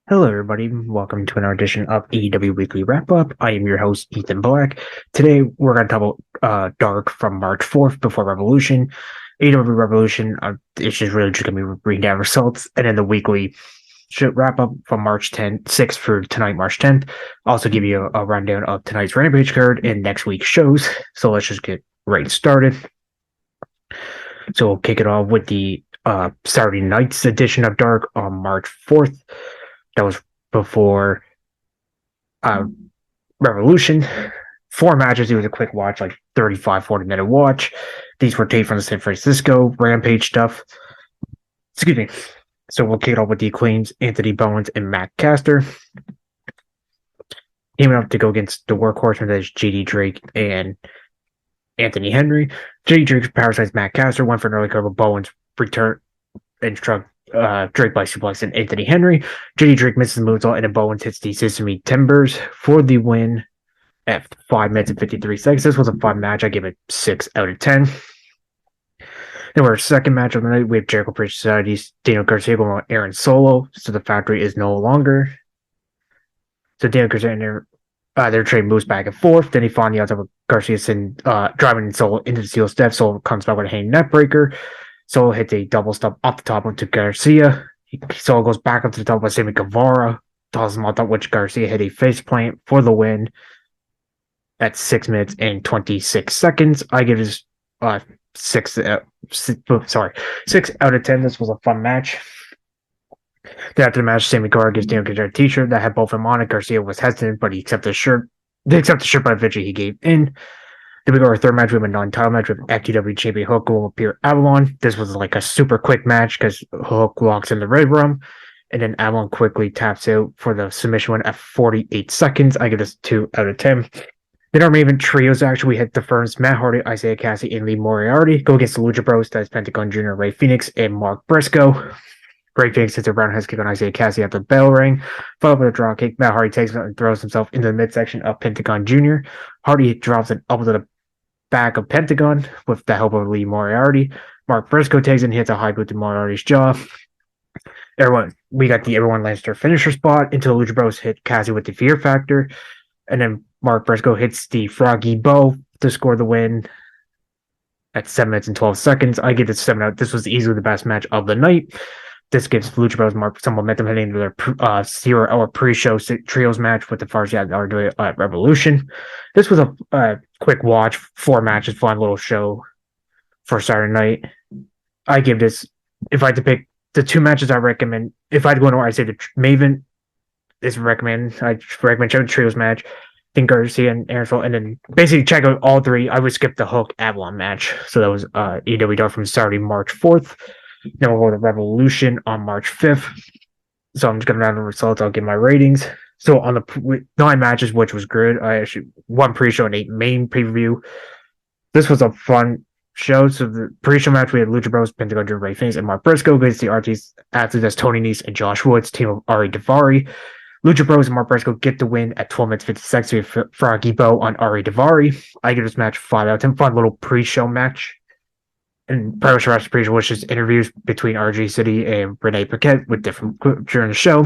Hello, everybody. Welcome to another edition of AEW Weekly Wrap Up. I am your host, Ethan Black. Today, we're going to talk about Dark from March 4th before Revolution. AEW Revolution, it's just really just going to be reading down results. And then the weekly wrap up from March 10th, 6th through tonight, March 10th. Also give you a rundown of tonight's Rampage card and next week's shows. So let's just get right started. So we'll kick it off with the Saturday night's edition of Dark on March 4th. That was before Revolution. 4 matches. It was a quick watch, like 40-minute watch. These were taped from the San Francisco Rampage stuff. Excuse me. So we'll kick it off with the Acclaims, Anthony Bowens, and Matt Caster. Teaming up to go against the Workhorsemen, that is JD Drake and Anthony Henry. JD Drake parasites Matt Caster, went for an early cover. Bowens return and struck Drake by suplex and Anthony Henry. JD Drake misses the moonsault, and then Bowens hits the Sesame Timbers for the win at 5 minutes and 53 seconds. This was a fun match. I give it 6 out of 10. Then our second match of the night, we have Jericho Bridge Society's Daniel Garcia going on Aaron Solo. So the factory is no longer. So Daniel Garcia and their trade moves back and forth. Then he finally ends up with Garcia driving Solo into the steel step. Solo comes back with a hanging net breaker. Solo hits a double step off the top onto Garcia. Solo goes back up to the top by Sammy Guevara. Tosses him off top, which Garcia hit a face plant for the win at 6 minutes and 26 seconds. I give this 6 out of 10. This was a fun match. Then after the match, Sammy Guevara gives Daniel Garcia a t-shirt that had both of them on it. Garcia was hesitant, but he accepted the shirt. They accepted the shirt, but eventually he gave in. Then we go to our third match. We have a non-title match with AEW champion Hook going with Pierre Avalon. This was like a super quick match because Hook walks in the Red Room, and then Avalon quickly taps out for the submission win at 48 seconds. I give this 2 out of 10. Then our main event trios actually, we had the firms Matt Hardy, Isaiah Cassie, and Lee Moriarty go against the Lucha Bros. That's Pentagon Jr., Ray Phoenix, and Mark Briscoe. Ray Phoenix hits a roundhouse kick on Isaiah Cassie after the bell ring. Followed by a draw kick. Matt Hardy takes it and throws himself into the midsection of Pentagon Jr. Hardy drops an elbow to the back of Pentagon with the help of Lee Moriarty. Mark Briscoe takes it and hits a high boot to Moriarty's jaw. We got the everyone lands their finisher spot until the Lucha Bros hit Cassie with the Fear Factor. And then Mark Briscoe hits the Froggy Bow to score the win at 7 minutes and 12 seconds. I give this 7 out. This was easily the best match of the night. This gives Lucha Bros some momentum heading into their 0-hour pre-show trios match with the Farzad RW at Revolution. This was a quick watch, 4 matches, fun little show for Saturday night. I give this, if I had to pick the 2 matches I recommend, if I had to go into I say the Maven is recommend. I recommend check the trios match. Then Garcia and Aaron Solo, and then basically check out all 3. I would skip the Hook Avalon match. So that was AEW Dark from Saturday, March 4th. Then we'll go to Revolution on March 5th. So I'm just going to round the results. I'll give my ratings. So on the 9 matches, which was good, I actually 1 pre-show and 8 main pay-per-view. This was a fun show. So the pre-show match, we had Lucha Bros, Pentagon Jr., Ray Phoenix, and Mark Briscoe against the RT's athletes as Tony Nese and Josh Woods, team of Ari Daivari. Lucha Bros and Mark Briscoe get the win at 12 minutes 50 seconds with Froggy Bow on Ari Daivari. I give this match 5 out of 10. Fun little pre-show match. And Pro Wrestling pre-show was just interviews between RG City and Renee Paquette with different during the show.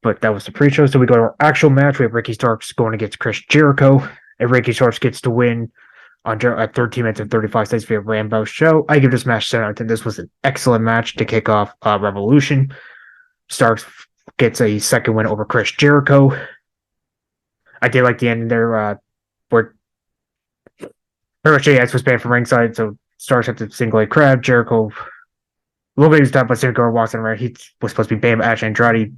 But that was the pre-show. So we go to our actual match. We have Ricky Starks going against Chris Jericho. And Ricky Starks gets the win at 13 minutes and 35 seconds via Rambo show. I give this match 7 out of 10. This was an excellent match to kick off Revolution. Starks gets a second win over Chris Jericho. I did like the end there where pretty much JX was banned from ringside, so Starks had to single leg crab. Jericho, a little bit was stopped by Sammy Guevara, walks on around. He was supposed to be banned by Ash Andrade.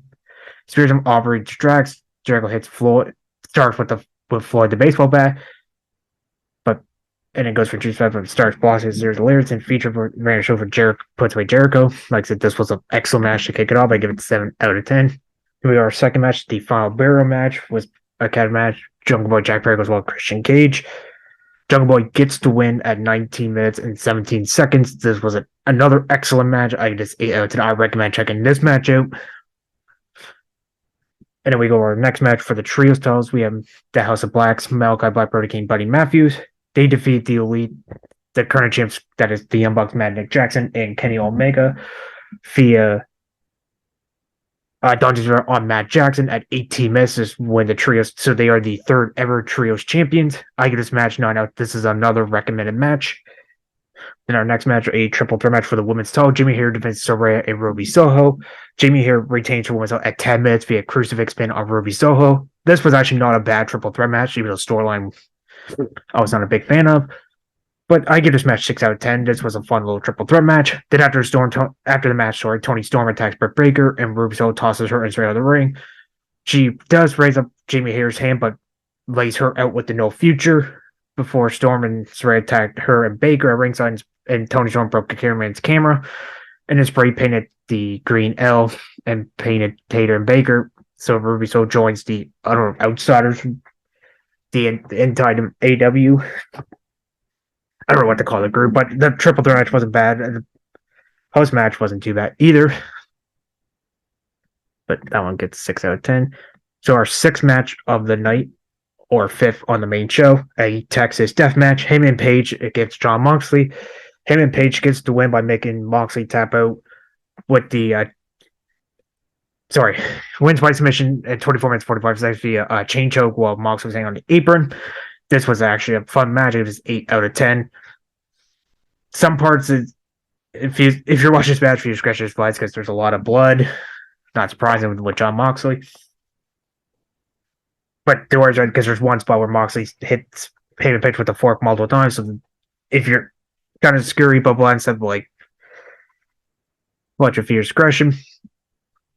Spears him, Aubrey distracts. Jericho hits Floyd. Starks with Floyd the baseball bat. And it goes for two spots, but Starks blocks his lyrics and feature ran a show for Jericho, puts away Jericho. Like I said, this was an excellent match to kick it off. I give it 7 out of 10. Here we are, our second match, the final burial match was a cat match. Jungle Boy Jack Perry goes well, Christian Cage. Jungle Boy gets the win at 19 minutes and 17 seconds. This was another excellent match. I just 8 out of 10. I recommend checking this match out. And then we go to our next match for the trios titles. We have the House of Blacks, Malachi Black, Brody King, Buddy Matthews. They defeat the Elite, the current champs, that is the Young Bucks, Mad Nick Jackson, and Kenny Omega via Dungeons on Matt Jackson at 18 minutes is when the trios, so they are the third ever trios champions. I give this match 9 out. This is another recommended match. In our next match, a triple threat match for the women's title. Jamie Hayter defends Soraya and Ruby Soho. Jamie Hayter retains her women's title at 10 minutes via crucifix pin on Ruby Soho. This was actually not a bad triple threat match, even though storyline I was not a big fan of. But I give this match 6 out of 10. This was a fun little triple threat match. Then after the match, Toni Storm attacks Britt Baker, and Ruby Soho tosses her straight out of the ring. She does raise up Jamie Hayter's hand, but lays her out with the no future before Storm and Saraya attacked her and Baker at ringside, and Toni Storm broke the cameraman's camera and then spray painted the green L and painted Hayter and Baker. So Ruby Soho joins the outsiders, the inside of AEW. I don't know what to call the group, but the triple threat match wasn't bad. The post match wasn't too bad either. But that one gets 6 out of 10. So our sixth match of the night, or fifth on the main show, a Texas death match. Heyman Page against Jon Moxley. Heyman Page gets the win by making Moxley tap out with the wins by submission at 24 minutes 45 seconds via chain choke while Moxley was hanging on the apron. This was actually a fun match. It was 8 out of 10. Some parts, if you're watching this match, you scratch your slides because there's a lot of blood. Not surprising with Jon Moxley. But there was, because there's one spot where Moxley hits Heyman Page with the fork multiple times. So if you're kind of scary, but blind stuff, like watch your fear discretion.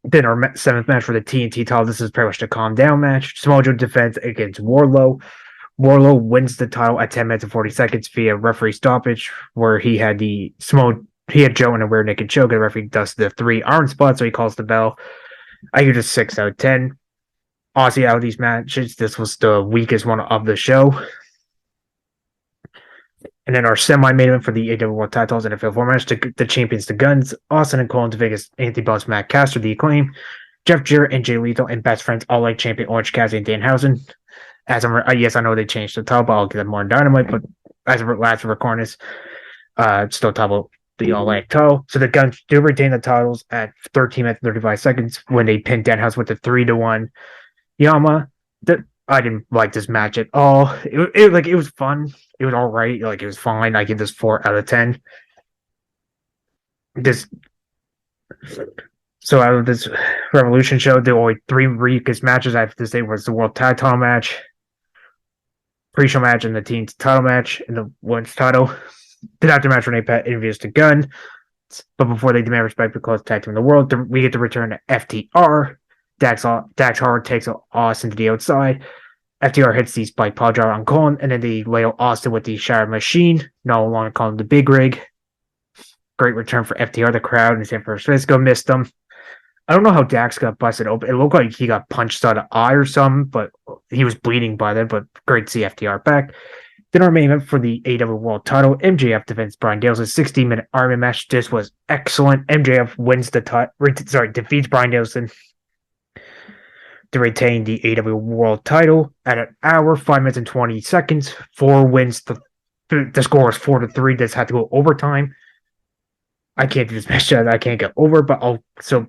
Then our seventh match for the TNT title. This is pretty much the calm down match. Samoa Joe defends against Wardlow. Wardlow wins the title at 10 minutes and 40 seconds via referee stoppage, where he had Joe in a rear naked choke, and the referee does the 3 arm spots, so he calls the bell. I give it a 6 out of 10. Honestly, out of these matches, this was the weakest one of the show. And then our semi-main event for the AEW World Titles in a field 4 match, the champions, the Guns, Austin and Cole into Vegas, Anthony Boss, Matt Caster, the Acclaim, Jeff Jarrett and Jay Lethal, and best friends, all like champion Orange Cassidy and Danhausen. Yes, I know they changed the title, but I'll get them more in Dynamite. But as of last recording this, still title the All Elite title. So the Guns do retain the titles at 13 minutes and 35 seconds when they pinned Danhausen with the 3-1 Yama. I didn't like this match at all. It was fun. It was all right. Like, it was fine. I give this 4 out of 10. So out of this Revolution show, the only 3 weakest matches I have to say was the World Tag Title match, pre-show match, and the Team's title match, and the women's title. The aftermatch Renee Pat interviews the Gun, but before they demand respect for the closest tag team in the world, we get to return to FTR. Dax Harwood takes Austin to the outside. FTR hits the spike pile driver on Colin, and then they lay out Austin with the Shatter Machine. No longer calling him the Big Rig. Great return for FTR. The crowd in San Francisco missed them. I don't know how Dax got busted open. It looked like he got punched out of the eye or something, but he was bleeding by then. But great to see FTR back. Then our main event for the AEW World Title, MJF defends Bryan Danielson, 16-minute Iron match. This was excellent. MJF wins defeats Bryan Danielson to retain the AEW World Title at an hour, 5 minutes and 20 seconds. 4 wins. The score was 4-3. This had to go overtime. I can't do this match. I can't get over, but So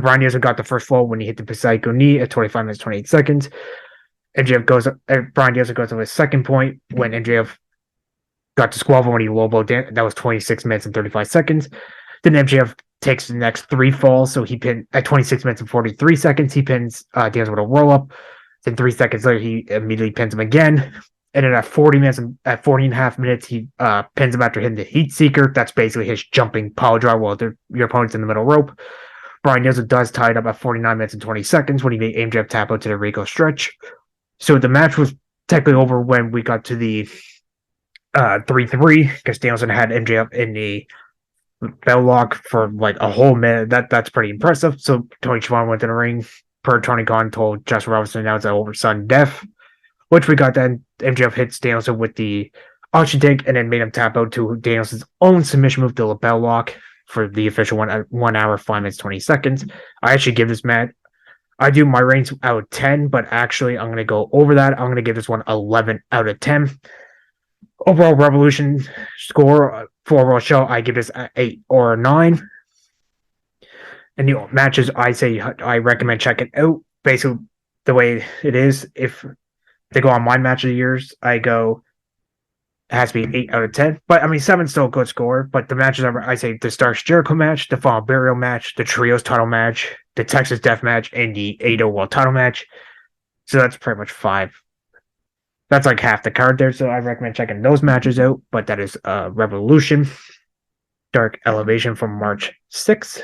Bryan Danielson got the first fall when he hit the Psycho knee at 25 minutes 28 seconds. Bryan Danielson goes to his second point when MJF got to squabble when he loboed Dan. That was 26 minutes and 35 seconds. Then MJF takes the next 3 falls, so he pinned at 26 minutes and 43 seconds. He pins Danielson with a roll up. Then 3 seconds later, he immediately pins him again. And then at 40 and a half minutes, he pins him after hitting the Heat Seeker. That's basically his jumping power drive while your opponent's in the middle rope. Bryan Danielson does tie it up at 49 minutes and 20 seconds when he made MJF tap out to the Rico stretch. So the match was technically over when we got to the 3-3 because Danielson had MJF in the bell lock for like a whole minute. That's pretty impressive. So Tony Schiavone went to the ring. Per Tony Khan told Justin Robinson now it's over sudden death, which we got then. MJF hits Danielson with the auction take and then made him tap out to Danielson's own submission move, the lapel lock, for the official 1 hour, 5 minutes, 20 seconds. I actually give this match, I do my ratings out of 10, but actually I'm going to go over that. I'm going to give this one 11 out of 10. Overall Revolution score for overall show, I give this an 8 or a 9. And the matches I say I recommend checking out. Basically, the way it is, if they go on my match of the years, I go it has to be 8 out of 10. But I mean, 7's still a good score. But the matches I say the Starks Jericho match, the Fall Burial match, the Trios title match, the Texas Death match, and the AEW World title match. So that's pretty much 5. That's like half the card there. So I recommend checking those matches out. But that is Revolution, Dark Elevation from March 6th.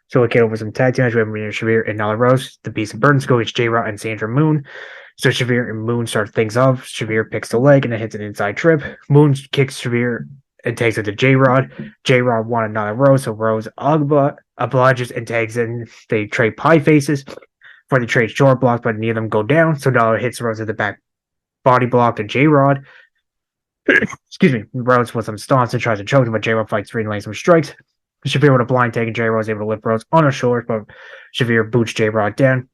So we get over some tag teams. We have Marina Shafir and Nyla Rose. The Beast of Burdens go with J-Rod and Sandra Moon. So Shafir and Moon start things off. Shafir picks the leg and it hits an inside trip. Moon kicks Shafir and takes it to J-Rod. J-Rod wanted Nyla Rose, so Rose obliges and tags in. They trade pie faces for the trade short block, but neither of them go down. So Nyla hits Rose at the back body block to J-Rod. Excuse me. Rose with some stomps and tries to choke him, but J-Rod fights free and lands some strikes. Shafir with a blind take, and J-Rod was able to lift Rose on her shoulders, but Shafir boots J-Rod down.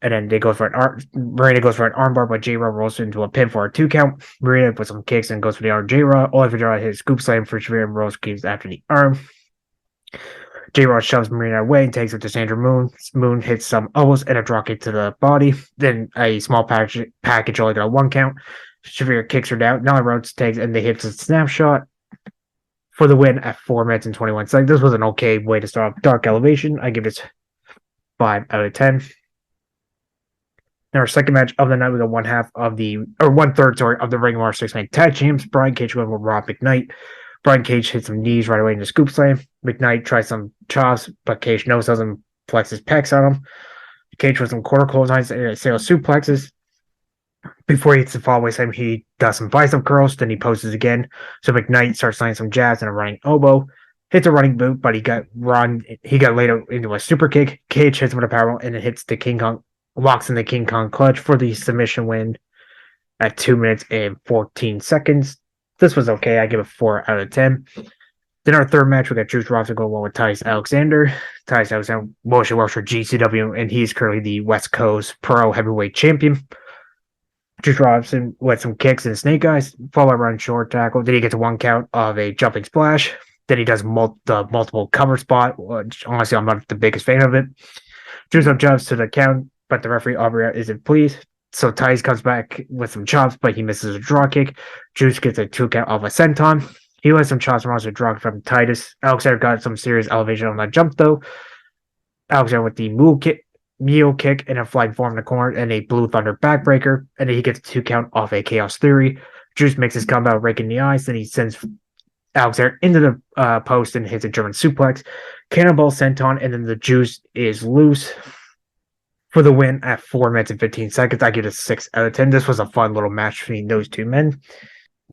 And then they go for Marina goes for an armbar, but J-Rod rolls into a pin for a 2 count. Marina puts some kicks and goes for the arm. J-Rod, Oliver J-Rod hits scoop slam for Shafir, and Rose keeps after the arm. J-Rod shoves Marina away and takes it to Sandra Moon. Moon hits some elbows and a dropkick to the body. Then a small package only got a 1 count. Shafir kicks her down. Nyla Rose takes and they hit a snapshot for the win at 4 minutes and 21 seconds. This was an okay way to start off Dark Elevation. I give it 5 out of 10. Now our second match of the night was a 1/3 of the Ring of Honor 6-man tag teams. Brian Cage went with Rob McKnight. Brian Cage hit some knees right away in the scoop slam. McKnight tries some chops, but Cage no-sells him, flexes pecs on him. Cage with some quarter clotheslines and sail suplexes. Before he hits the fallaway slam, he does some bicep curls, then he poses again. So McKnight starts landing some jabs and a running elbow. Hits a running boot, but he got laid out into a super kick. Cage hits him with a powerbomb and it hits the King Kong, locks in the King Kong clutch for the submission win at 2 minutes and 14 seconds. This was okay. I give it 4 out of 10. Then our third match, we got Juice Robinson going on with Titus Alexander. Titus Alexander mostly works for GCW, and he's currently the West Coast Pro Heavyweight Champion. Juice Robinson with some kicks and snake eyes, follow run short tackle. Then he gets a 1 count of a jumping splash. Then he does multiple cover spot, which honestly I'm not the biggest fan of it. Juice up jumps to the count, but the referee Aubrey isn't pleased. So Tice comes back with some chops, but he misses a draw kick. Juice gets a 2 count of a senton. He lets some chops and runs a draw from Titus. Alexander got some serious elevation on that jump, though. Alexander with the mule kick and a flying form in the corner and a Blue Thunder backbreaker. And then he gets a 2 count off a Chaos Theory. Juice makes his comeback, raking the eyes. Then he sends Alexander into the post and hits a German suplex. Cannonball senton, and then the Juice is loose for the win at 4 minutes and 15 seconds. I give it a 6 out of 10. This was a fun little match between those two men.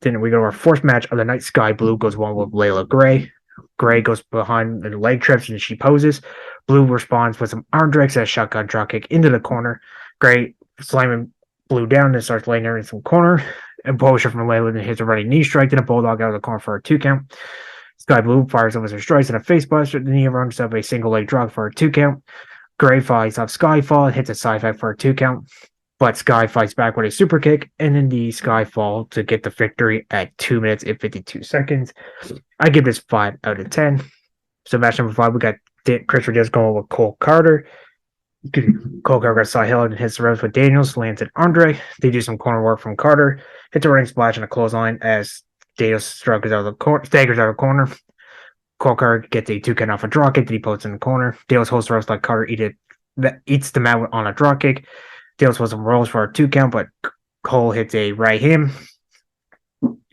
Then we go to our fourth match of the night. Sky Blue goes one with Layla Gray. Gray goes behind the leg trips and she poses. Blue responds with some arm drags and a shotgun drop kick into the corner. Gray slamming Blue down and starts laying her in some corner. And Potion from Layla then hits a running knee strike and a bulldog out of the corner for a 2 count. Sky Blue fires over her strikes and a face buster. Then he runs up a single leg drop for a 2 count. Gray fights off Skyfall and hits a side fight for a 2 count. But Sky fights back with a super kick and then the Skyfall to get the victory at 2 minutes and 52 seconds. I give this 5 out of 10. So match number 5, we got Chris Rodriguez going with Cole Carter. Cole Carter got side hill and hits the ropes with Daniels, lands at Andre. They do some corner work from Carter. Hits a running splash and a clothesline as Daniels staggers out of the corner. Cole Carter gets a 2 count off a draw kick that he puts in the corner. Daniels holds the ropes like Carter eats the mat on a draw kick. Daniels was some rolls for a 2 count, but Cole hits a right hand.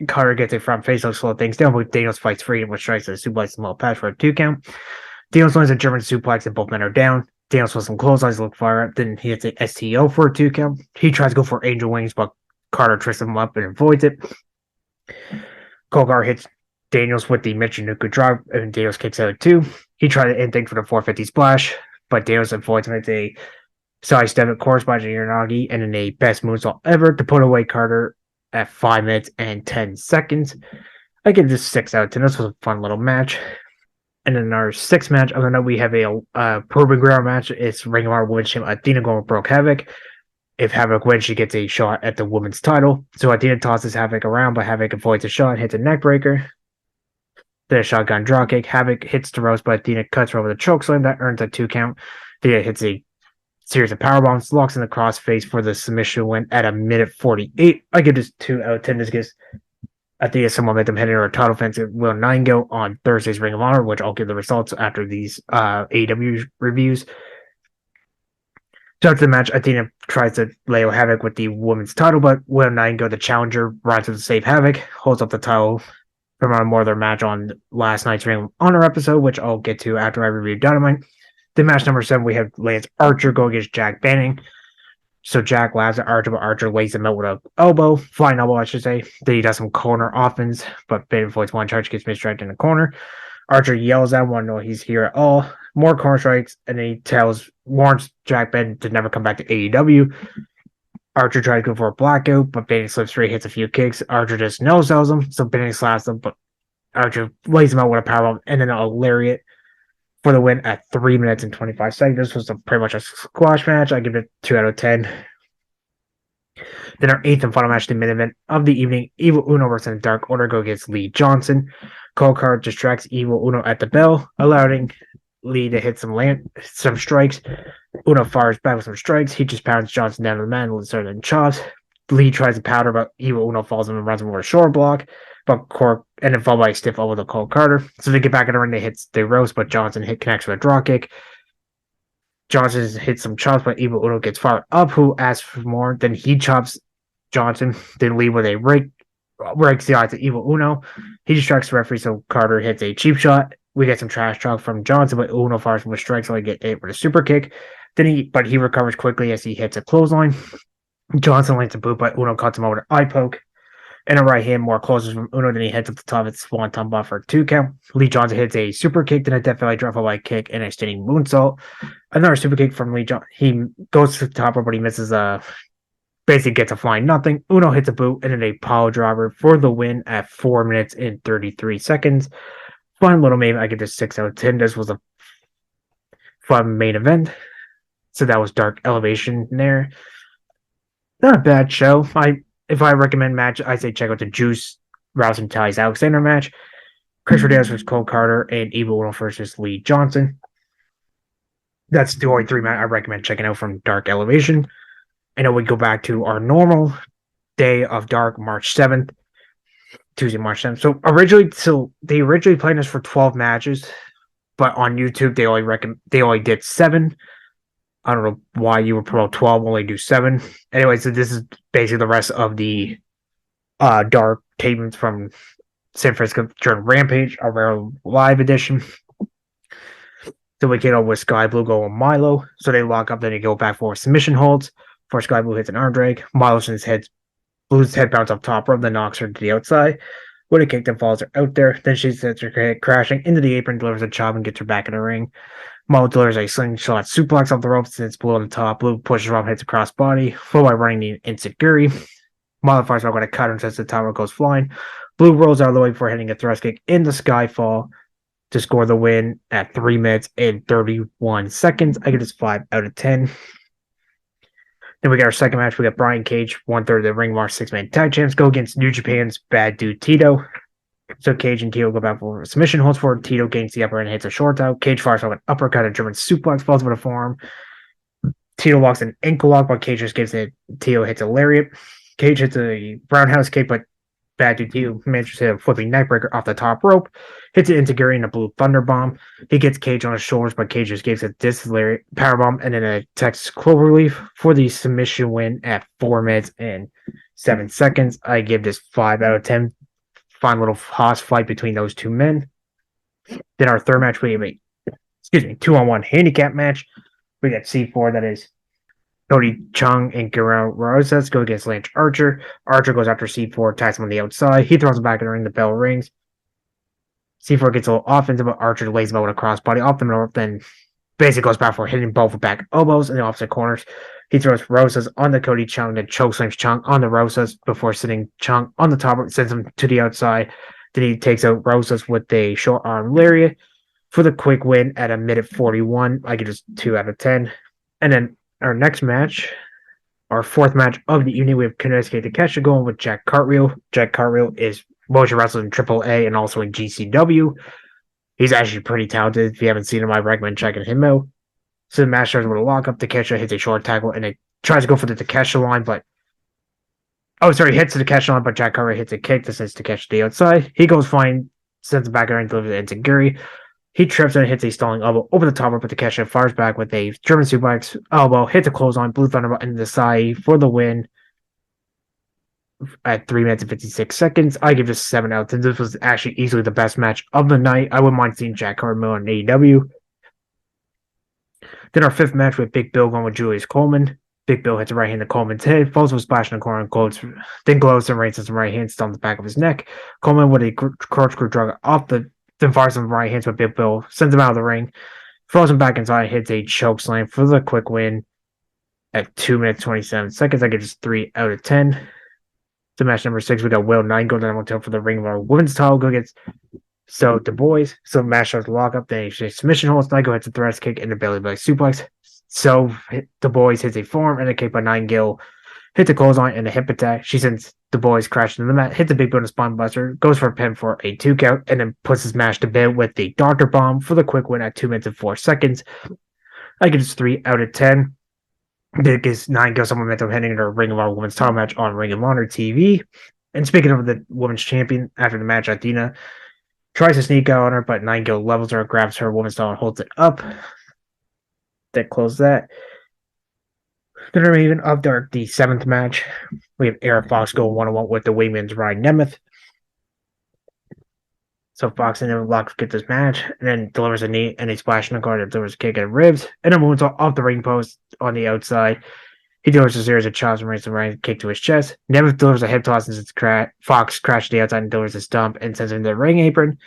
Carter gets a front face to slow things down, but Daniels fights free and strikes a suplex small patch for a 2 count. Daniels lands a German suplex and both men are down. Daniels with some clotheslines look fire up. Then he hits a STO for a 2 count. He tries to go for angel wings, but Carter twists him up and avoids it. Cole Carter hits Daniels with the Michinoku drop, and Daniels kicks out at 2. He tried to end things for the 450 splash, but Daniels avoids him. It's a sidestep at course by Uranagi, and in a best moonsault ever to put away Carter at 5 minutes and 10 seconds. I give this 6 out of 10. This was a fun little match. And in our 6th match of the night, we have a Proving Ground match. It's Ring of Honor Women's Champion Athena going with Brooke Havoc. If Havoc wins, she gets a shot at the women's title. So Athena tosses Havoc around, but Havoc avoids a shot and hits a neck breaker. Then a shotgun dropkick. Havoc hits the ropes, but Athena cuts her over the chokeslam. That earns a 2 count. Athena hits a series of powerbombs, locks in the crossface for the submission win at a minute 48. I give this 2 out of 10. This gives Athena some momentum heading to her title defense at Will Nightingale on Thursday's Ring of Honor, which I'll give the results after these AEW reviews. So after the match, Athena tries to lay Havoc with the women's title, but Will Nightingale, the challenger, rides to save Havoc, holds up the title from a more of their match on last night's Ring of Honor episode, which I'll get to after I review Dynamite. Then match number 7, we have Lance Archer go against Jack Banning. So Jack laughs at Archer, but Archer lays him out with a flying elbow, I should say. Then he does some corner offense, but Banning avoids one charge, gets misdirected in the corner. Archer yells at him, want to know he's here at all. More corner strikes, and then he warns Jack Banning to never come back to AEW. Archer tries to go for a blackout, but Banning slips straight, hits a few kicks. Archer just no-sells him, so Banning slaps him, but Archer lays him out with a powerbomb and then a lariat for the win at 3 minutes and 25 seconds. This was pretty much a squash match. I give it 2 out of 10. Then our 8th and final match, the main event of the evening, Evil Uno versus Dark Order go against Lee Johnson. Cold Card distracts Evil Uno at the bell, allowing Lee to hit some strikes. Uno fires back with some strikes. He just pounds Johnson down to the mat with certain chops. Lee tries to powder, but Evil Uno falls him and runs him over a short block. But Cork and then followed by a stiff over the Cold Carter. So they get back in the ring, they hit the roast, but Johnson connects with a draw kick. Johnson hits some chops, but Evil Uno gets fired up, who asks for more. Then he chops Johnson. Then Lee with a breaks the odds of Evil Uno. He distracts the referee, so Carter hits a cheap shot. We get some trash talk from Johnson, but Uno fires with strikes, so I get hit with a super kick. But he recovers quickly as he hits a clothesline. Johnson lands a boot, but Uno cuts him over to eye poke. And a right hand more closes from Uno, then he heads up the top of the Swanton Bomb for a 2 count. Lee Johnson hits a super kick, then a Death Valley drop by kick, and a standing moonsault. Another super kick from Lee Johnson. He goes to the top rope, but he misses basically gets a flying nothing. Uno hits a boot, and then a power driver for the win at 4 minutes and 33 seconds. Fun little main. I give this 6 out of 10. This was a fun main event. So that was Dark Elevation there. Not a bad show. If I recommend match, I say check out the Juice Rousey Tyus Alexander match. Chris Rodriguez versus Cole Carter, and Evil Uno versus Lee Johnson. That's the only 3 match I recommend checking out from Dark Elevation. And then we go back to our normal day of Dark, March 7th. Tuesday, March 7th. So they originally planned this for 12 matches, but on YouTube they only did 7. I don't know why you would promote 12, only do 7. Anyway, so this is basically the rest of the Dark tapings from San Francisco during Rampage, a rare live edition. So we get over with Sky Blue go on Milo. So they lock up, then they go back for submission holds. For Sky Blue hits an arm drag. Milo's Blue's head bounce off top rope, then knocks her to the outside. With a kick, then falls her out there. Then she sets her head crashing into the apron, delivers a chop, and gets her back in the ring. Mo delivers a slingshot suplex off the ropes, and it's Blue on the top. Blue pushes her off, hits a cross body, followed by running the Enziguri. Milo fires out with a cutter and says the top rope goes flying. Blue rolls out of the way before hitting a thrust kick in the Skyfall to score the win at 3 minutes and 31 seconds. I give this 5 out of 10. Then we got our second match. We got Brian Cage, 1/3 of the Ring March 6-man tag champs, go against New Japan's Bad Dude Tito. So Cage and Tito go back for submission holds for Tito gains the upper and hits a short out. Cage fires off an uppercut, a German suplex, falls with a forearm. Tito locks an ankle lock, but Cage just gives it. Tito hits a lariat. Cage hits a roundhouse kick, but Bad Dude Tito manages to hit a flipping neckbreaker off the top rope. Hits it into Gary in a blue thunder bomb. He gets Cage on his shoulders, but Cage just gives a lariat power bomb and then a Texas Clover Leaf for the submission win at 4 minutes and 7 seconds. I give this 5 out of 10. Fun little hoss fight between those two men. Then our third match, we have a 2-on-1 handicap match. We got C4, that is Cody Chung and Guerrero Rosas go against Lance Archer. Archer goes after C4, ties him on the outside. He throws him back in the ring. The bell rings. C4 gets a little offensive, but Archer lays him out with a crossbody off the middle. Then basically goes back for hitting both with back elbows in the opposite corners. He throws Rosas on the Cody Chung, then chokeslams Chung on the Rosas before sitting Chung on the top, sends him to the outside. Then he takes out Rosas with a short arm lariat for the quick win at a minute 41. I give this 2 out of 10. And then our next match, our fourth match of the evening, we have Konosuke Takeshita going with Jack Cartwheel. Jack Cartwheel is Motion wrestling in AAA and also in GCW. He's actually pretty talented. If you haven't seen him, I recommend checking him out. So the match starts with a lockup. Takeshita hits a short tackle and it tries to go for the Takeshita line, but hits the Takeshita line, but Jack Carver hits a kick that sends Takeshita to the outside. He goes flying, sends it back around, delivers it into Gary. He trips and hits a stalling elbow over the top rope, but Takeshita fires back with a German suplex elbow, hits a clothesline, Blue Thunder into the side for the win at 3 minutes and 56 seconds. I give this 7 out of 10. This was actually easily the best match of the night. I wouldn't mind seeing Jack Carver on AEW. Then our fifth match with Big Bill going with Julius Coleman. Big Bill hits a right hand to Coleman's head, falls with a splash in the corner, and glows and rains some right hands on the back of his neck. Coleman with a corkscrew drug off then fires some right hands, but Big Bill sends him out of the ring, throws him back inside, hits a choke slam for the quick win at 2 minutes 27 seconds. I give this 3 out of 10. To match number 6, we got Will Nightingale down for the Ring of Honor Women's title. Go against the boys. So match starts to lock up. Then a submission holds. Nightingale hits a thrust kick and a belly button suplex. So the boys hits a forearm and a kick by Nightingale. Hits a clothesline and a hip attack. She sends the boys crashing to the mat. Hits a big boot and a spine buster. Goes for a pin for a 2 count. And then puts his match to bed with the Doctor Bomb for the quick win at 2 minutes and 4 seconds. I give this 3 out of 10. That gives Nightingale some momentum heading into a Ring of Honor Women's title match on Ring of Honor TV. And speaking of the women's champion, after the match, Athena tries to sneak out on her, but Nightingale levels her, grabs her women's title, and holds it up. That closed that. Then even up there, the 7th match, we have Eric Fox going 1-on-1 with the Wingman's Ryan Nemeth. So Fox and then Locke get this match, and then delivers a knee and a splash in the corner, delivers a kick at ribs, and then moves off the ring post on the outside. He delivers a series of chops and rains a right kick to his chest. Nemeth delivers a hip toss and Fox crashes the outside and delivers a stomp and sends him to the ring apron.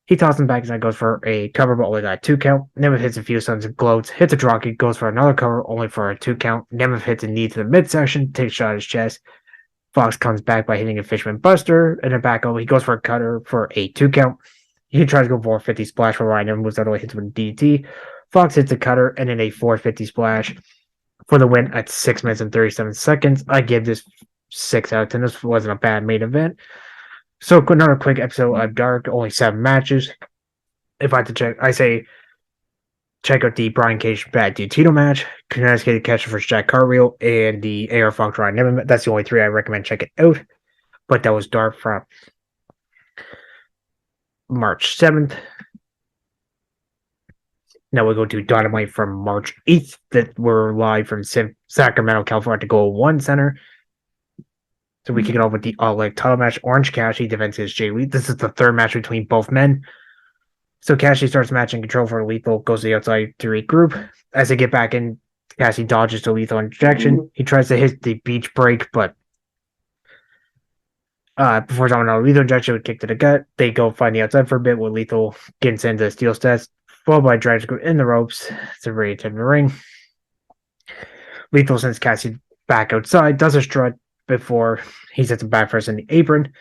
He tosses him back and goes for a cover, but only got a 2 count. Nemeth hits a few suns and gloats, hits a dropkick, goes for another cover, only for a 2 count. Nemeth hits a knee to the midsection, takes a shot at his chest. Fox comes back by hitting a Fisherman Buster, and then back over. He goes for a cutter for a 2 count. He tries to go for a 50 splash for Ryan and moves out of the way, hits with a DDT. Fox hits a cutter and then a 450 splash for the win at 6 minutes and 37 seconds. I give this 6 out of 10. This wasn't a bad main event. So another quick episode of Dark, only 7 matches. If I had to check, I say check out the Brian Cage Bad Dude Tito match, Connecticut Catcher vs. Jack Carville, and the AR Fox Ryan Nemeth. That's the only 3 I recommend checking out. But that was Dark from March 7th. Now we go to Dynamite from March 8th that we're live from Sacramento, California at the Gold One Center. So we kick it off with the All-Elite title match. Orange Cassidy defends against Jay Lee. This is the 3rd match between both men. So Cassidy starts matching control for Lethal, goes to the outside to regroup. As they get back in, Cassidy dodges the Lethal injection. He tries to hit the beach break, but before someone another Lethal injection would kick to the gut. They go find the outside for a bit with Lethal getting sent to steel steps, followed by Dragon Group in the ropes to ready to the ring. Lethal sends Cassidy back outside, does a strut before he sets him back first in the apron.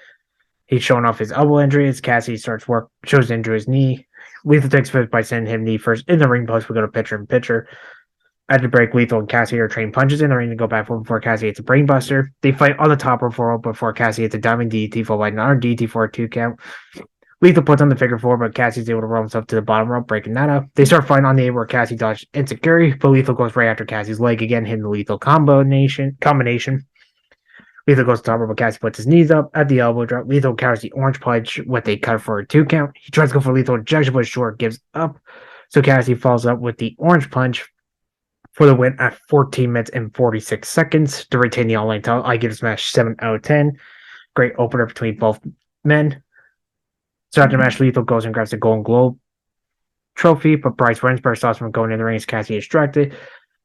He's showing off his elbow injury as Cassidy starts work, shows injury his knee. Lethal takes first by sending him knee first in the ring post. We go to pitcher and pitcher. At the break, Lethal and Cassidy are trading punches in the ring to go back forward before Cassidy hits a brainbuster. They fight on the top rope for before Cassidy hits a diamond DDT followed by another DDT for a 2 count. Lethal puts on the figure 4, but Cassidy's able to roll himself to the bottom rope, breaking that up. They start fighting on the A where Cassidy dodges insecurity, but Lethal goes right after Cassidy's leg again, hitting the Lethal combination. Lethal goes to the top rope, but Cassidy puts his knees up at the elbow drop. Lethal counters the orange punch with a cut for a 2 count. He tries to go for Lethal injection, but short gives up. So Cassidy follows up with the orange punch for the win at 14 minutes and 46 seconds to retain the all-night title. I give this match 7 out of 10. Great opener between both men. So after the match, Lethal goes and grabs the Golden Globe trophy, but Bryce Remsburg stops from going in the ring as Cassidy is distracted.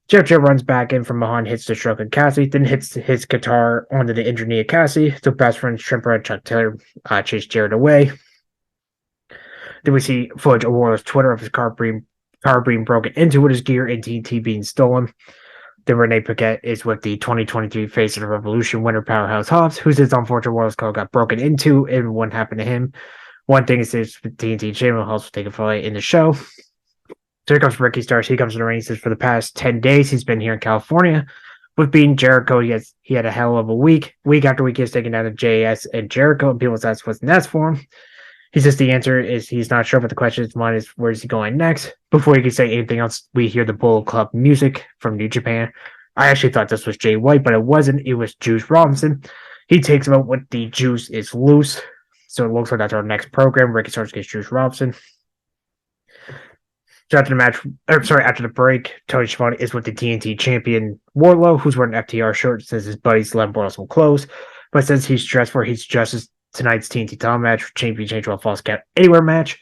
Jeff Jarrett runs back in from behind, hits the stroke of Cassidy, then hits his guitar onto the injured knee of Cassidy. So best friends Trimper and Chuck Taylor chase Jarrett away. Then we see footage of Warlord's Twitter of his car being broken into with his gear and TNT being stolen. Then Renee Paquette is with the 2023 Face of the Revolution winner Powerhouse Hobbs, whose unfortunate Warlord's car got broken into and what happened to him. One thing is this TNT Chamber Hobbs will take a fight in the show. So here comes Ricky Starks. He comes to the ring. He says for the past 10 days, he's been here in California With being Jericho, he had a hell of a week. Week after week, he's taking down the JS and Jericho, and people ask what's next for him. He says the answer is he's not sure, but the question is one is where is he going next? Before he can say anything else, we hear the Bullet Club music from New Japan. I actually thought this was Jay White, but it wasn't. It was Juice Robinson. He takes him out with the juice is loose. So it looks like that's our next program. Ricky Starks against Juice Robinson. So after the break, Tony Schiavone is with the TNT champion Wardlow, who's wearing an FTR shirt, says his buddies let him borrow some clothes, but says he's dressed for he's dressed as tonight's TNT title match, championship false count anywhere match,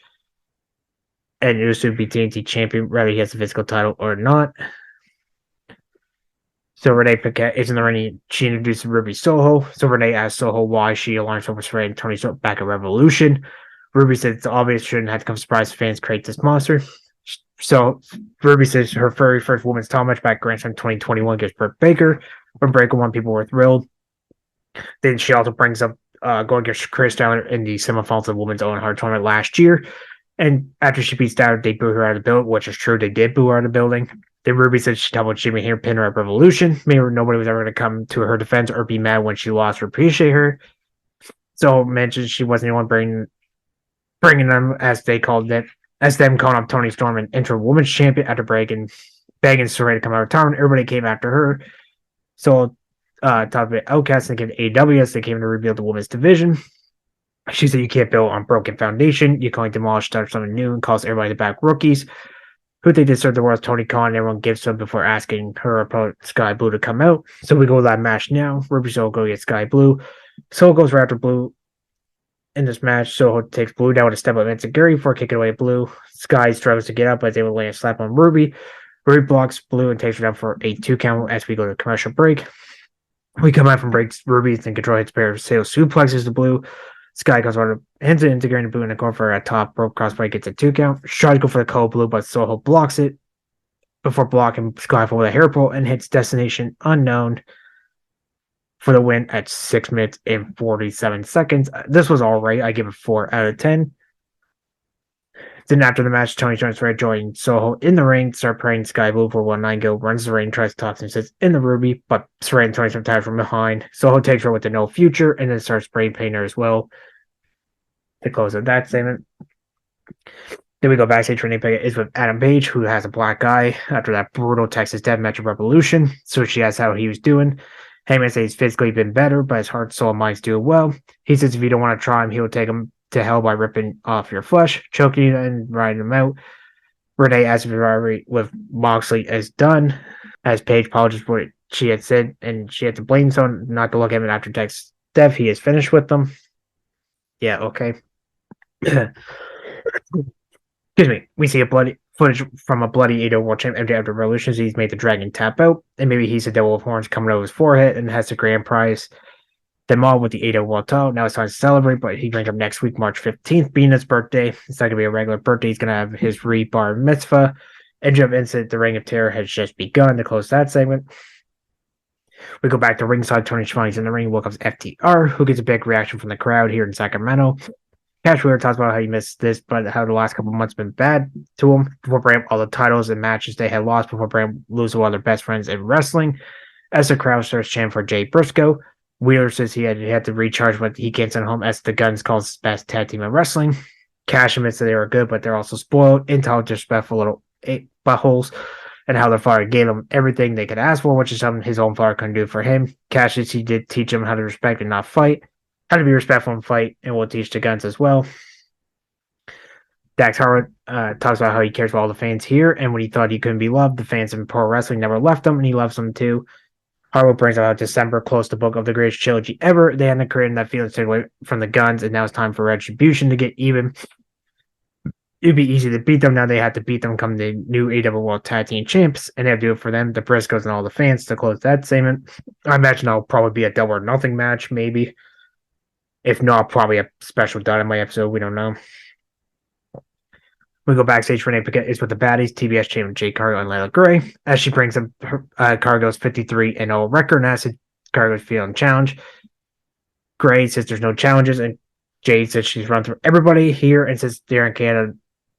and it was to be TNT champion, whether he has the physical title or not. So Renee Paquette is in the ring. She introduces Ruby Soho. So Renee asks Soho why she aligns with Ray and Tony Storm back at Revolution. Ruby says it's obvious, shouldn't have to come surprise fans create this monster. So Ruby says her very first women's title match back Grand Slam 2021 against Britt Baker. When Baker won, people were thrilled. Then she also brings up going against Chris Styler in the semifinals of the Women's Owen Hart tournament last year. And after she beats Styler, they boo her out of the building, which is true. They did boo her out of the building. Then Ruby said she told Jimmy here pin her at Revolution. Maybe nobody was ever going to come to her defense or be mad when she lost or appreciate her. So mentioned she wasn't the one bringing them, as they called it, as them calling up Tony Storm and interim women's champion after begging Sarray to come out of town. Everybody came after her. So talked about Outcast and gave AEW as they came to rebuild the women's division. She said you can't build on broken foundation. You can demolish, start something new, and cause everybody to back rookies who they deserve the world. Tony Khan and everyone gives them before asking her opponent Sky Blue to come out. So we go to that match now. Ruby Soho go get Sky Blue. Soho goes right after Blue in this match. Soho takes Blue down with a step up into Gary before kicking away Blue. Sky struggles to get up, but is able to land a slap on Ruby. Ruby blocks Blue and takes her down for a 2 count as we go to commercial break. We come out from breaks. Ruby and control hits pair of sales suplexes to Blue. Sky comes on, hands it into Gary Blue in the corner for a top rope crossbody, gets a 2 count. Tries to go for the cold Blue, but Soho blocks it before blocking Sky with a hair pull and hits Destination Unknown for the win at 6 minutes and 47 seconds. This was all right. I give it 4 out of 10. Then after the match, Tony joins Ray, joins Soho in the ring, start praying Sky Blue for 1-9 go, runs the ring, tries to talk to him, sits in the Ruby, but Ray and Tony are tired from behind. Soho takes her with the no future and then starts spray painting her as well to close out that segment. Then we go backstage. Renee Paquette is with Adam Page, who has a black eye after that brutal Texas Death Match of Revolution. So she asks how he was doing. Heyman says he's physically been better, but his heart, soul, and mind's doing well. He says if you don't want to try him, he'll take him to hell by ripping off your flesh, choking you, and riding him out. Renee asks if the rivalry with Moxley is done, as Paige apologizes for what she had said, and she had to blame someone not to look at him after Texas Death. He is finished with them. Yeah, okay. Excuse me. We see a bloody footage from a bloody AEW World Champ after Revolution. He's made the Dragon tap out, and maybe he's a devil with horns coming over his forehead and has the grand prize. Them all with the AEW World title. Now it's time to celebrate, but he brings up next week, March 15th, being his birthday. It's not going to be a regular birthday. He's going to have his bar mitzvah. Edge of Incident, the Ring of Terror has just begun to close that segment. We go back to ringside. Tony Schiavone's in the ring. Welcomes FTR, who gets a big reaction from the crowd here in Sacramento. Cash Wheeler talks about how he missed this, but how the last couple of months have been bad to him. Before bringing up all the titles and matches they had lost, before bringing losing one of their best friends in wrestling. As the crowd starts chanting for Jay Briscoe, Wheeler says he had to recharge, but he can't send home as the Guns calls his best tag team in wrestling. Cash admits that they were good, but they're also spoiled, entitled, disrespectful little buttholes, and how their father gave them everything they could ask for, which is something his own father couldn't do for him. Cash says he did teach him how to respect and not fight, how to be respectful and fight, and will teach the Guns as well. Dax Harwood talks about how he cares for all the fans here, and when he thought he couldn't be loved, the fans in pro wrestling never left him, and he loves them too. Harwood brings out December, close to book of the greatest trilogy ever. They ended up creating that feeling stayed away from the Guns, and now it's time for retribution to get even. It'd be easy to beat them. Now they have to beat them come the new AEW World Tag Team Champs, and they have to do it for them, the Briscoes, and all the fans to close that segment. I imagine that'll probably be a double or nothing match, maybe. If not, probably a special Dynamite episode. We don't know. We go backstage. Renee Paquette is with the baddies, TBS champion Jade Cargill and Layla Gray, as she brings up Cargill's 53-0 record and asks Cargill's feeling challenged. Gray says there's no challenges, and Jade says she's run through everybody here and says they're in Canada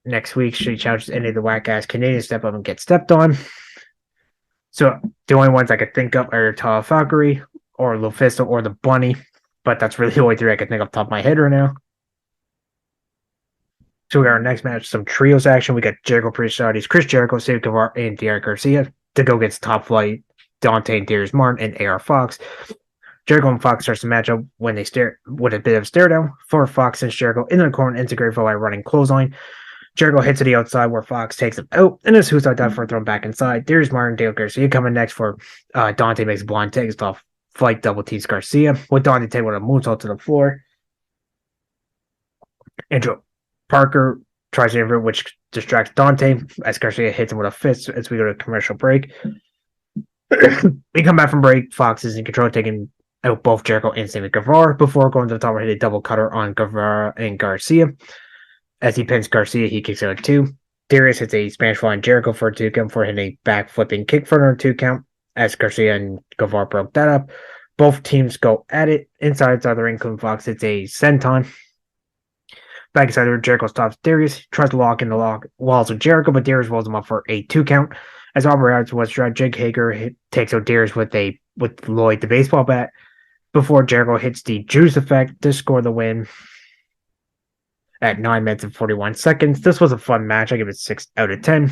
next week. She challenges any of the whack-ass Canadians step up and get stepped on. So the only ones I could think of are Tala Valkyrie or Lufisto or the Bunny, but that's really the only three I can think of top of my head right now. So we got our next match, some trios action. We got Jericho Priest, Chris Jericho, Sammy Guevara, and Derek Garcia to go against Top Flight, Dante and Darius Martin, and AR Fox. Jericho and Fox starts the matchup when they stare with a bit of a stare down. For Fox and Jericho into the corner, integrate by running clothesline. Jericho hits to the outside where Fox takes him out, and a suicide dive for thrown back inside. Darius Martin, Dale Garcia coming next for Dante makes a blind takes off Flight double teams Garcia with Dante taking with a moonsault to the floor. Andrew Parker tries to intervene, which distracts Dante as Garcia hits him with a fist as we go to commercial break. We come back from break. Fox is in control, taking out both Jericho and Sammy Guevara before going to the top where he hit a double cutter on Guevara and Garcia. As he pins Garcia, he kicks out 2. Darius hits a Spanish fly on Jericho for a 2 count for hitting a back flipping kick for another 2 count as Garcia and Guevara broke that up. Both teams go at it. Inside the ring, Fox hits a senton. Back inside where Jericho stops Darius, tries to lock in the lock walls with Jericho, but Darius rolls him up for a 2 count. As operates was tried, Jake Hager takes out Darius with Lloyd the baseball bat before Jericho hits the juice effect to score the win at 9 minutes and 41 seconds. This was a fun match. I give it 6 out of 10.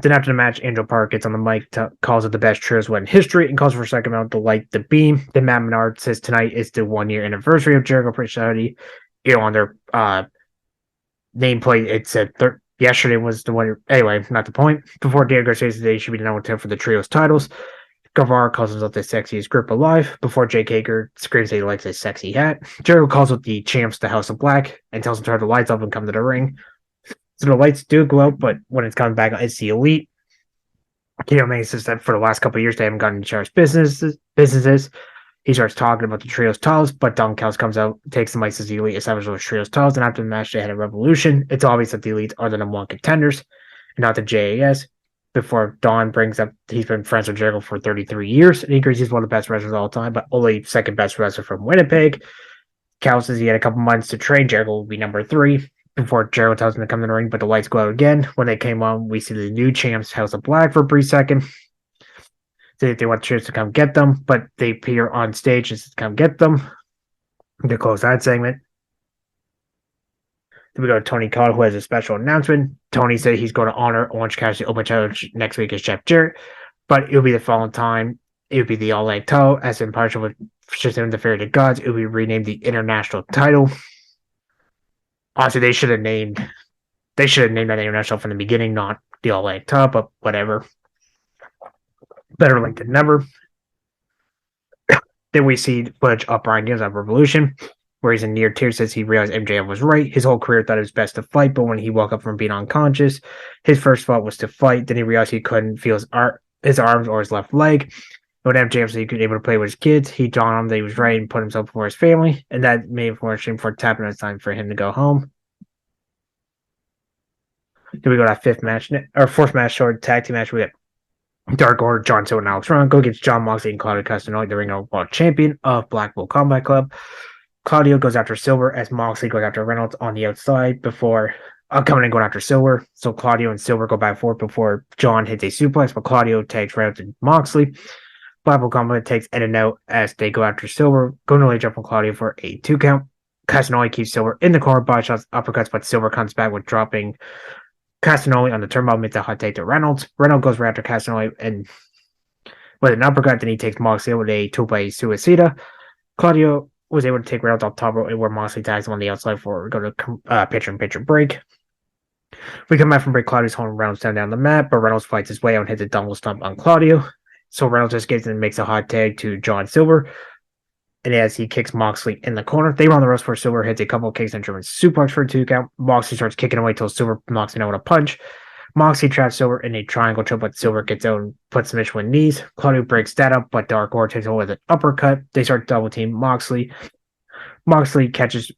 Then after the match, Angel Park gets on the mic, calls it the best trios win in history, and calls for a second round to light the beam. Then Matt Menard says tonight is the 1-year anniversary of Jericho Priest. On their nameplate, it said yesterday was the one. Anyway, not the point. Before Dan Garcia says today should be the number 10 for the trios titles. Guevara calls himself the sexiest grip alive before Jake Hager screams that he likes his sexy hat. Jericho calls with the champs the House of Black and tells them to turn the lights off and come to the ring. So the lights do go out, but when it's coming back, it's the Elite. Kenny Omega says that for the last couple of years, they haven't gotten each other's businesses. He starts talking about the trios titles, but Don Callis comes out, takes the mic, says the Elite established those trios titles, and after the match, they had a revolution. It's obvious that the Elites are the number 1 contenders, and not the JAS. Before Don brings up he's been friends with Jericho for 33 years, and he agrees he's one of the best wrestlers of all time, but only second best wrestler from Winnipeg. Callis says he had a couple months to train. Jericho will be number 3 before Jericho tells him to come to the ring, but the lights go out again. When they came on, we see the new champs, House of Black, for a brief second. They want the trios to come get them, but they appear on stage to come get them to close that segment. Then we go to Tony Khan, who has a special announcement. Tony said he's going to honor Orange Cassidy Open Challenge next week as Jeff Jarrett, but it'll be the following time. It would be the All-Out title, as in partial with System the Fairy to Gods. It will be renamed the International title. Honestly, they should have named that International from the beginning, not the All-Out title, but whatever. Better late than never. Then we see footage of Brian Neal's on Revolution, where he's in near tears, says he realized MJF was right. His whole career thought it was best to fight, but when he woke up from being unconscious, his first thought was to fight. Then he realized he couldn't feel his arms or his left leg. When MJF said he could be able to play with his kids, he dawned on him that he was right and put himself before his family, and that made him fortunate for tapping it's time for him to go home. Then we go to that fourth match, short tag team match. We got Dark Order, John Silver, and Alex Ron go against John Moxley and Claudio Castagnoli, the Ring of World Champion of Blackpool Combat Club. Claudio goes after Silver as Moxley goes after Reynolds on the outside before coming and going after Silver. So Claudio and Silver go back and forth before John hits a suplex, but Claudio tags Reynolds and Moxley. Blackpool Combat takes in and out as they go after Silver, going to lay jump on Claudio for a 2 count. Castagnoli keeps Silver in the corner, body shots, uppercuts, but Silver comes back with dropping Castagnoli on the turnbuckle, makes a hot take to Reynolds. Reynolds goes right after Castagnoli and with an uppercut, then he takes Moxley with a tope suicida. Claudio was able to take Reynolds off top rope where Moxley tags him on the outside before we go to picture break. We come back from break. Claudio's holding Reynolds down the mat, but Reynolds fights his way out and hits a double stomp on Claudio. So Reynolds just gets in and makes a hot tag to John Silver. And as he kicks Moxley in the corner, they run the ropes where Silver hits a couple of kicks and German suplex for a 2 count. Moxley starts kicking away till Silver knocks him out with a punch. Moxley traps Silver in a triangle choke, but Silver gets out and puts submission with knees. Claudio breaks that up, but Dark Order takes over with an uppercut. They start double team Moxley. Moxley catches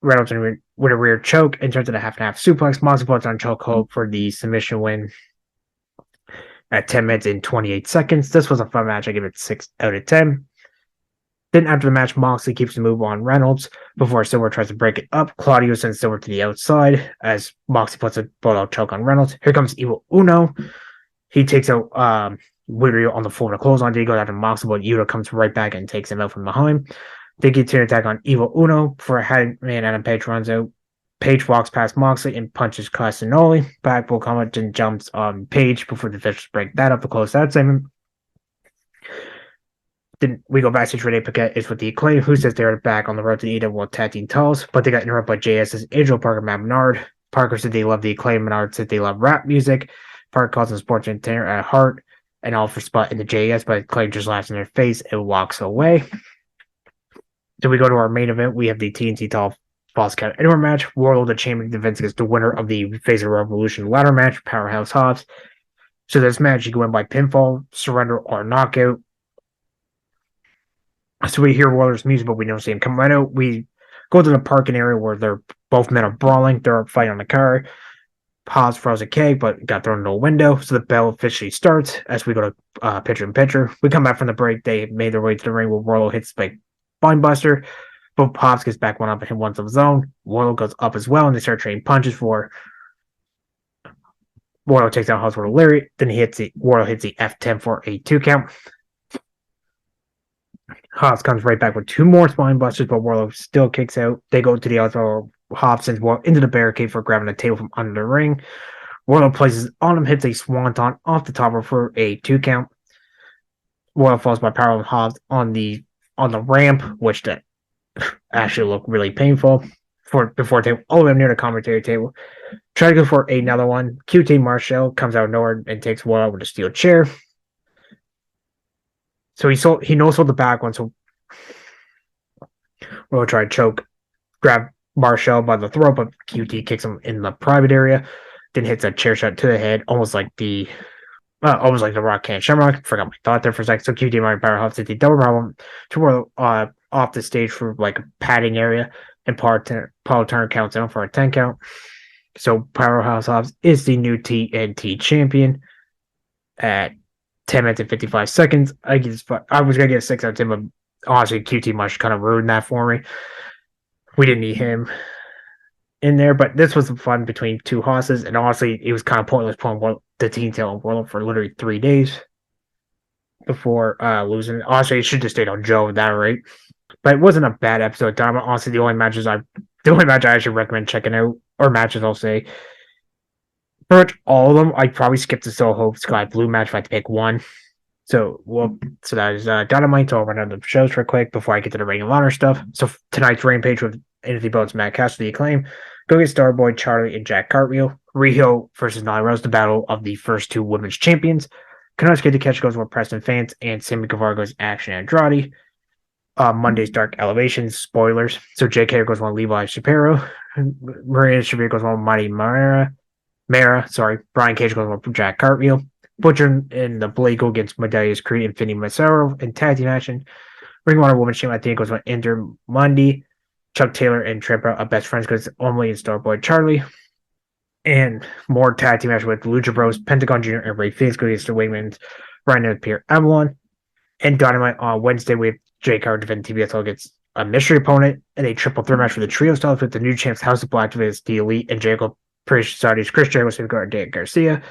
Reynolds with a rear choke and turns it a half and half suplex. Moxley puts on chokehold for the submission win at 10 minutes and 28 seconds. This was a fun match. I give it 6 out of 10. Then after the match, Moxley keeps the move on Reynolds before Silver tries to break it up. Claudio sends Silver to the outside as Moxley puts a bulldog choke on Reynolds. Here comes Evil Uno. He takes out Wirio on the floor to close on. He goes after Moxley, but Yuta comes right back and takes him out from behind. They get to an attack on Evil Uno for a head man. Adam Page runs out. Page walks past Moxley and punches Castagnoli. Back will come and jumps on Page before the officials break that up to close that segment. Then we go backstage. Renee Paquette is with the Acclaim, who says they're back on the road to the AEW World Tag Team titles, but they got interrupted by JS's Angel Parker, Matt Menard. Parker said they love the Acclaim. Menard said they love rap music. Parker calls them sports entertainer at heart and offers spot in the JS, but Acclaim just laughs in their face and walks away. So we go to our main event. We have the TNT title Falls Count Anywhere match. Wardlow, the champion, defense against the winner of the Face of Revolution ladder match, Powerhouse Hobbs. So this match, you can win by pinfall, surrender, or knockout. So we hear Wardlow's music, but we don't see him come right out. We go to the parking area where they're both men are brawling. They're fighting on the car. Hobbs throws a keg, but got thrown into a window. So the bell officially starts as we go to picture-in-picture. We come back from the break. They made their way to the ring where Wardlow hits the Spinebuster. But Hobbs gets back one up and hit one of his own. Wardlow goes up as well, and they start trading punches for. Wardlow takes down Hobbs with a lariat. Then Wardlow hits the F10 for a 2 count. Hobbs comes right back with 2 more Spinebusters, but Wardlow still kicks out. They go to the outside. Hobbs sends Wardlow into the barricade for grabbing a table from under the ring. Wardlow places on him, hits a swanton off the top for a 2 count. Wardlow falls by power of Hobbs on the ramp, which that actually looked really painful. Before table, all the way near the commentary table. Try to go for another one. QT Marshall comes out of nowhere and takes Wardlow with a steel chair. So he no-sold the back one, so Wardlow tried to grab Marshall by the throat, but QT kicks him in the private area, then hits a chair shot to the head, almost like the Rock Can Shamrock. Forgot my thought there for a second. So QT Martin Powerhouse hit the double problem to Wardlow off the stage for like a padding area, and Paul Turner counts down for a 10 count. So Powerhouse Hobbs is the new TNT champion at 10 minutes and 55 seconds. I was going to get a 6 out of 10, but honestly, QT must kind of ruined that for me. We didn't need him in there, but this was fun between 2 horses, and honestly, it was kind of pointless pulling the team tail on Wardlow for literally 3 days before losing. Honestly, it should just stayed on Joe at that rate. But it wasn't a bad episode of Dynamite. Honestly, the only match I actually recommend checking out, or matches I'll say, pretty much all of them. I'd probably skip the Soho Sky Blue match if I had to pick one. So that is Dynamite. So I'll run out the shows real quick before I get to the Ring of Honor stuff. So tonight's Rampage with Anthony Bowens, Matt Castle, the Acclaim. Go get Starboy, Charlie, and Jack Cartwheel. Riho versus Nyla Rose, the battle of the first 2 women's champions. Kanosuke Takeshi goes with Preston Fans, and Sammy Guevara goes Action Andrade. Monday's Dark Elevations, spoilers. So JK goes on Levi Shapiro. Maria Shapiro goes on Mighty Mara. Brian Cage goes on Jack Cartwheel. Butcher and the Blade go against Medallias Creed and Finny Massaro in tag team action. Ring of Honor Women's Champion, I think, goes on Ender Monday. Chuck Taylor and Trampa are best friends because Emily and Starboy Charlie. And more tag team action with Lucha Bros, Pentagon Jr., and Ray Phoenix go against the Wingmans, Ryan and Pierre Avalon. And Dynamite on Wednesday, we have Jay Carter defending TBS against a mystery opponent in a triple threat match for the trio styles with the new champs House of Black versus the Elite and Jericho British Society's Chris Jericho safeguard Dan Garcia.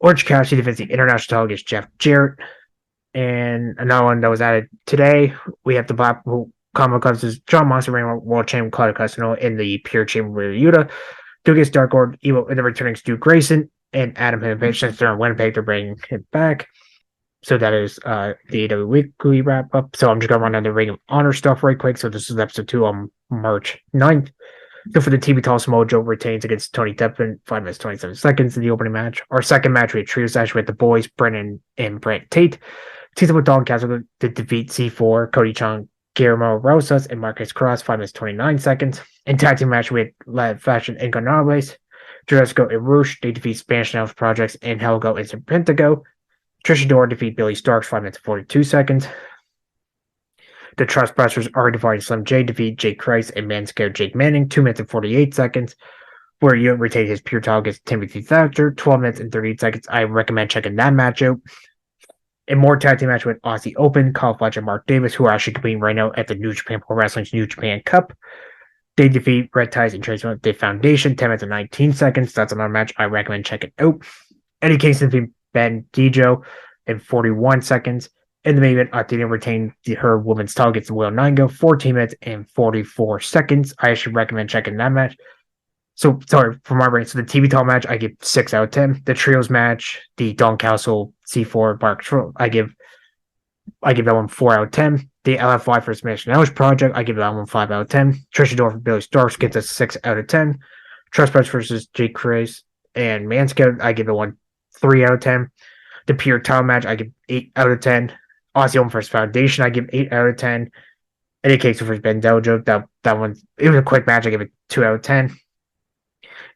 Orange Cassidy defends the international title against Jeff Jarrett. And another one that was added today, we have the Blackpool Comic Club's John Monster World Champion Claudio Castagnoli in the Pure Chamber with Yuta. Dugas Dark Lord Evil and the returning Stu Grayson and Adam Page. Since they're in Winnipeg, they're bringing him back. So that is the AEW Weekly wrap up. So I'm just going to run down the Ring of Honor stuff right quick. So this is episode 2 on March 9th. So for the TV Toss, Mojo retains against Tony Deppen, 5 minutes 27 seconds in the opening match. Our second match, we had Trio Sash with the boys, Brennan and Brent Tate. Teams up with Don Castle to defeat C4, Cody Chong, Guillermo Rosas, and Marcus Cross, 5 minutes 29 seconds. In tag team match, we had Lad Fashion and Gonzalez, Jurassico and Roosh. They defeat Spanish Nails Projects and Helgo and Serpentico. Trish Adora defeat Billy Starks, 5 minutes 42 seconds. The Trustbusters are defeating Slim J, defeat Jake Christ and Manscared Jake Manning, 2 minutes and 48 seconds. Where you retain his pure title against Timothy Thatcher, 12 minutes and 38 seconds. I recommend checking that match out. And more tag team match with Aussie Open, Kyle Fletcher and Mark Davis, who are actually competing right now at the New Japan Pro Wrestling's New Japan Cup. They defeat Red Ties and Trace Foundation, 10 minutes and 19 seconds. That's another match I recommend checking out. Eddie Kingston Bandijo in 41 seconds. In the main event, Athena retained her women's title against Will Nango, 14 minutes and 44 seconds. I should recommend checking that match. So, sorry, for my rating. So, the TV title match, I give 6 out of 10. The trios match, the Don Castle C4 Bar Control, I give that one 4 out of 10. The LFY for Smash Knowledge Project, I give that one 5 out of 10. Trisha Dorf and Billy Starks gets a 6 out of 10. Trustbusters versus Jake Chris and Manscaped, I give it 3 out of 10. The Pure Title match, I give 8 out of 10. Aussie Open vs. Foundation, I give 8 out of 10. Eddie Case vs. Ben Dojo, that one, it was a quick match, I give it 2 out of 10.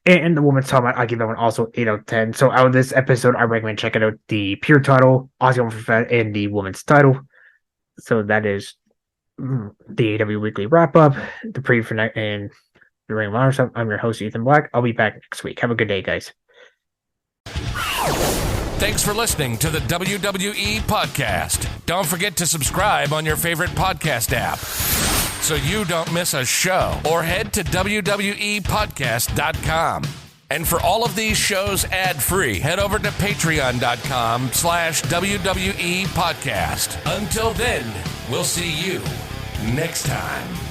And the women's title match, I give that one also 8 out of 10. So out of this episode, I recommend checking out the Pure title, Aussie Open vs. and the women's title. So that is the AEW Weekly Wrap-Up, the preview for night, and the Ring of Honor. I'm your host, Ethan Black. I'll be back next week. Have a good day, guys. Thanks for listening to the WWE Podcast. Don't forget to subscribe on your favorite podcast app so you don't miss a show, or head to WWEpodcast.com. And for all of these shows ad-free, head over to patreon.com/WWE Podcast. Until then, we'll see you next time.